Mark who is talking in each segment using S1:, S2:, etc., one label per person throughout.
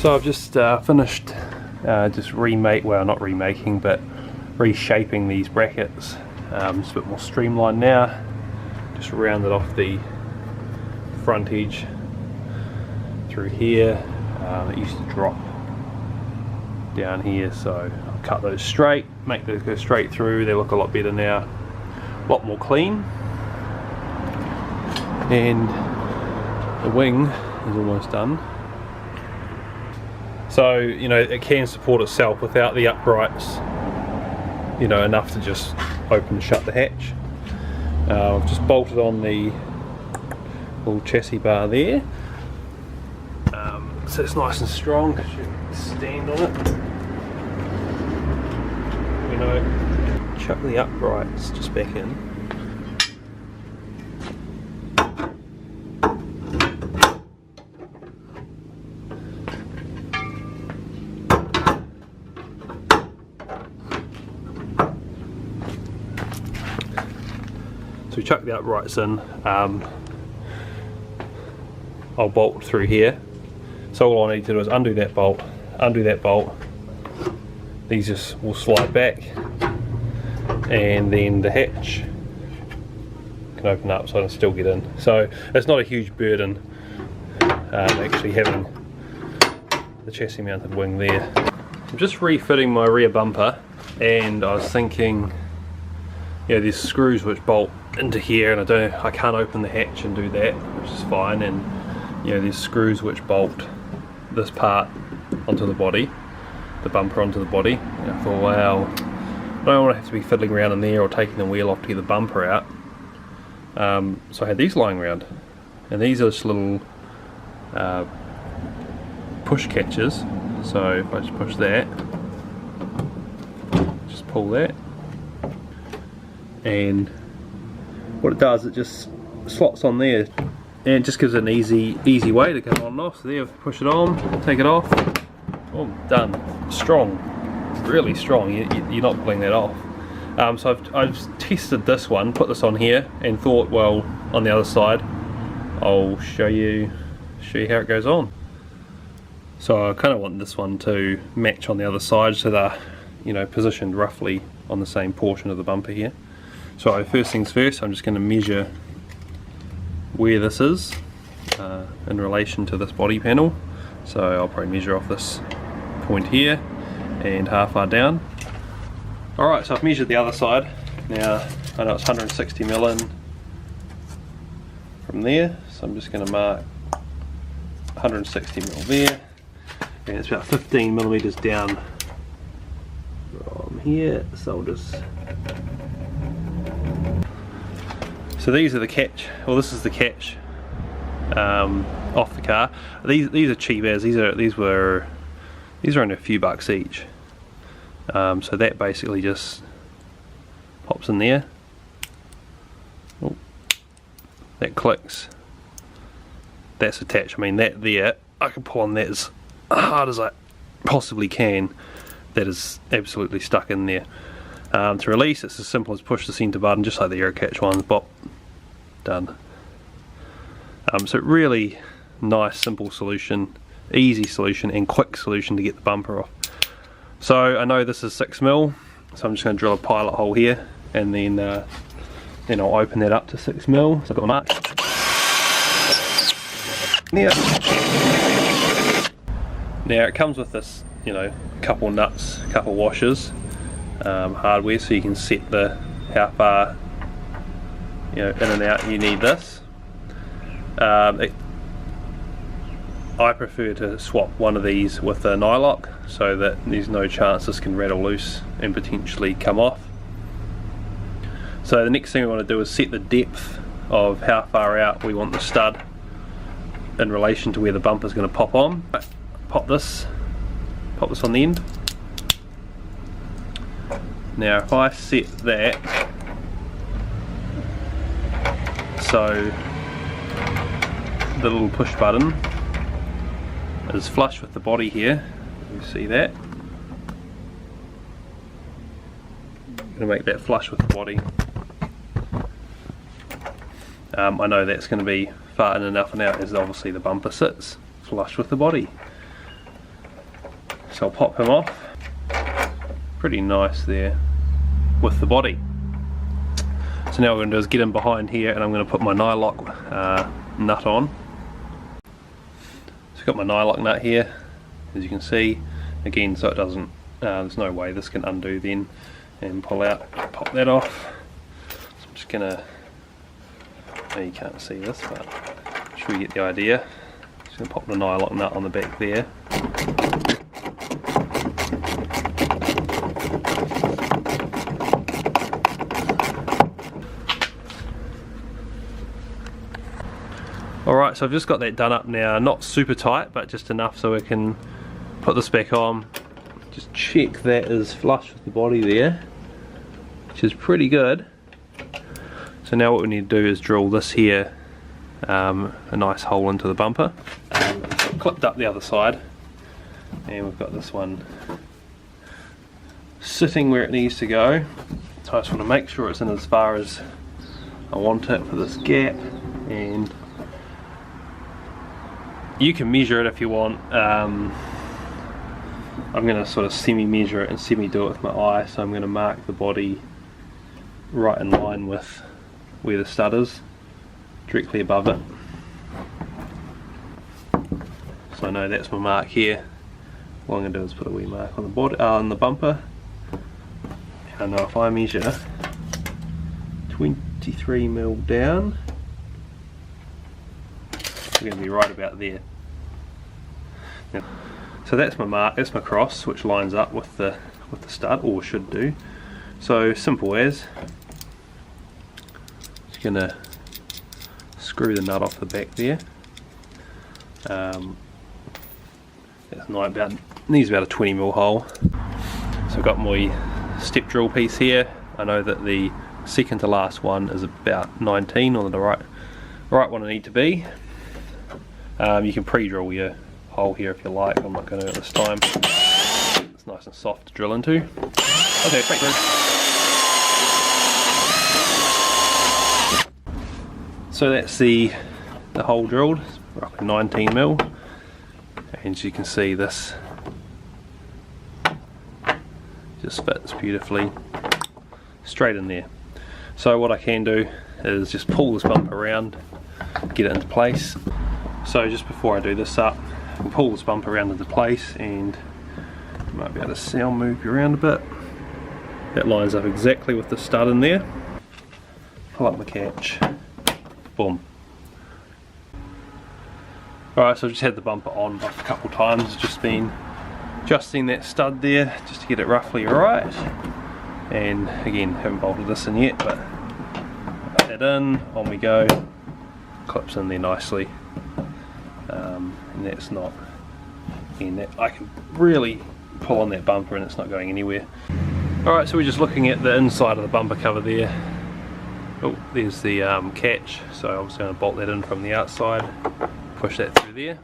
S1: So I've just finished just not remaking, but reshaping these brackets. Just a bit more streamlined now. Just rounded off the front edge through here. It used to drop down here, so I'll cut those straight, make those go straight through. They look a lot better now, a lot more clean. And the wing is almost done. So, you know, it can support itself without the uprights, you know, enough to just open and shut the hatch. I've just bolted on the little chassis bar there. So it's nice and strong, you can stand on it. You know, chuck the uprights just back in. So we chuck the uprights in. I'll bolt through here. So all I need to do is undo that bolt. These just will slide back, and then the hatch can open up so I can still get in. So it's not a huge burden actually having the chassis mounted wing there. I'm just refitting my rear bumper, and I was thinking, you know, there's screws which bolt into here, and I can't open the hatch and do that, which is fine, and you know, there's screws which bolt this part onto the body, the bumper onto the body. And I thought, wow, I don't want to have to be fiddling around in there or taking the wheel off to get the bumper out. So I had these lying around, and these are just little push catches. So if I just push that, just pull that, and what it does, it just slots on there, and it just gives it an easy way to come on and off. So there, push it on, take it off, oh, done. Strong, really strong. You're not pulling that off. So I've tested this one, put this on here, and thought, well, on the other side I'll show you how it goes on. So I kind of want this one to match on the other side, so they're, you know, positioned roughly on the same portion of the bumper here. So first things first, I'm just going to measure where this is in relation to this body panel. So I'll probably measure off this point here and half far down. Alright, so I've measured the other side. Now I know it's 160 mil in from there, so I'm just going to mark 160 mil there, and it's about 15 millimeters down from here. So I'll just, so these are the catch, well, this is the catch off the car. These are cheap as, these are only a few bucks each. So that basically just pops in there. Oh, that clicks. That's attached. I mean, that there, I can pull on that as hard as I possibly can. That is absolutely stuck in there. To release, it's as simple as push the centre button, just like the air catch ones. Bop, done. So really nice, simple solution, easy solution, and quick solution to get the bumper off. So I know this is 6 mil, so I'm just going to drill a pilot hole here, and then I'll open that up to 6 mil. So I've got my mark. Now it comes with this, you know, couple nuts, couple washers, hardware, so you can set how far, you know, in and out you need this. I prefer to swap one of these with a nylock, so that there's no chance this can rattle loose and potentially come off. So the next thing we want to do is set the depth of how far out we want the stud in relation to where the bumper is going to pop on. Pop this on the end. Now if I set that so the little push button is flush with the body here, you see that? I'm going to make that flush with the body. I know that's going to be far in enough and out as obviously the bumper sits flush with the body. So I'll pop him off. Pretty nice there with the body. So now what I'm going to do is get in behind here, and I'm going to put my nylock nut on. So I've got my nylock nut here, as you can see, again, so it doesn't, there's no way this can undo then and pull out. Pop that off. So I'm just going to, you can't see this, but I'm sure you get the idea. Just going to pop the nylock nut on the back there. Alright, so I've just got that done up now, not super tight, but just enough so we can put this back on. Just check that is flush with the body there, which is pretty good. So now what we need to do is drill this here, a nice hole into the bumper. Clipped up the other side, and we've got this one sitting where it needs to go. So I just want to make sure it's in as far as I want it for this gap, and you can measure it if you want. I'm going to sort of semi-measure it and semi-do it with my eye, so I'm going to mark the body right in line with where the stud is, directly above it. So I know that's my mark here. What I'm going to do is put a wee mark on the body, on the bumper. And I know if I measure 23mm down, we're going to be right about there. Now, so that's my mark, that's my cross, which lines up with the stud, or should do. So simple as, just going to screw the nut off the back there. That's needs about a 20mm hole. So I've got my step drill piece here. I know that the second to last one is about 19, or the right one I need to be. You can pre-drill your hole here if you like. I'm not going to do it this time. It's nice and soft to drill into. Okay, thank you. So that's the hole drilled. It's roughly 19mm, and as you can see, this just fits beautifully straight in there. So what I can do is just pull this bumper around, get it into place. So just before I do this up, I can pull this bumper around into place, and you might be able to see I'll move you around a bit. That lines up exactly with the stud in there. Pull up my catch. Boom. Alright, so I've just had the bumper on a couple times, just been adjusting that stud there just to get it roughly right. And again, haven't bolted this in yet, but put that in, on we go. Clips in there nicely. And that's not, again, that I can really pull on that bumper and it's not going anywhere. Alright, so we're just looking at the inside of the bumper cover there. Oh, there's the catch, so I'm just going to bolt that in from the outside, push that through there.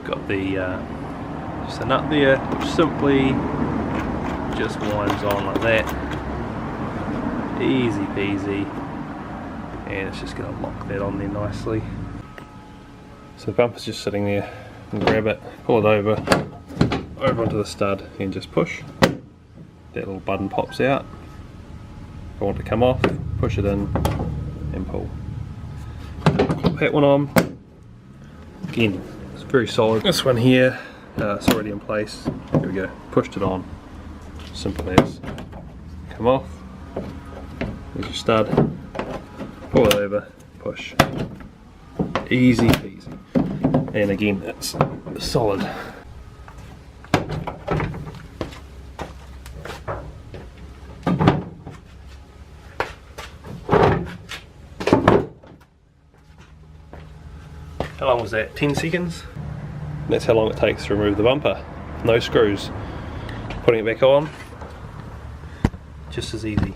S1: Got the just a nut there, which simply just winds on like that. Easy peasy, and it's just going to lock that on there nicely. So the bumper's just sitting there, and grab it, pull it over onto the stud, and just push. That little button pops out. If I want to come off, push it in and pull. Pop that one on. Again, it's very solid. This one here, it's already in place. There we go, pushed it on. Simple as. Come off. There's your stud. Pull it over, push. Easy peasy. And again, it's solid. How long was that? 10 seconds? And that's how long it takes to remove the bumper. No screws. Putting it back on, just as easy.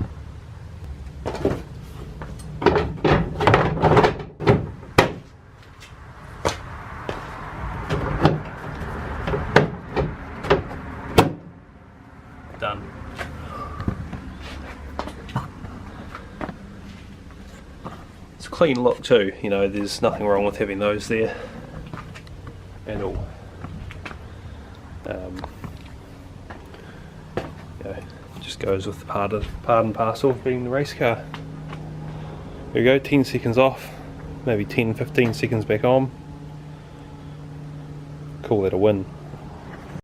S1: Done. It's a clean look too, you know, there's nothing wrong with having those there at all. Yeah, just goes with the part and parcel of being the race car. There we go, 10 seconds off, maybe 10-15 seconds back on. Call that a win.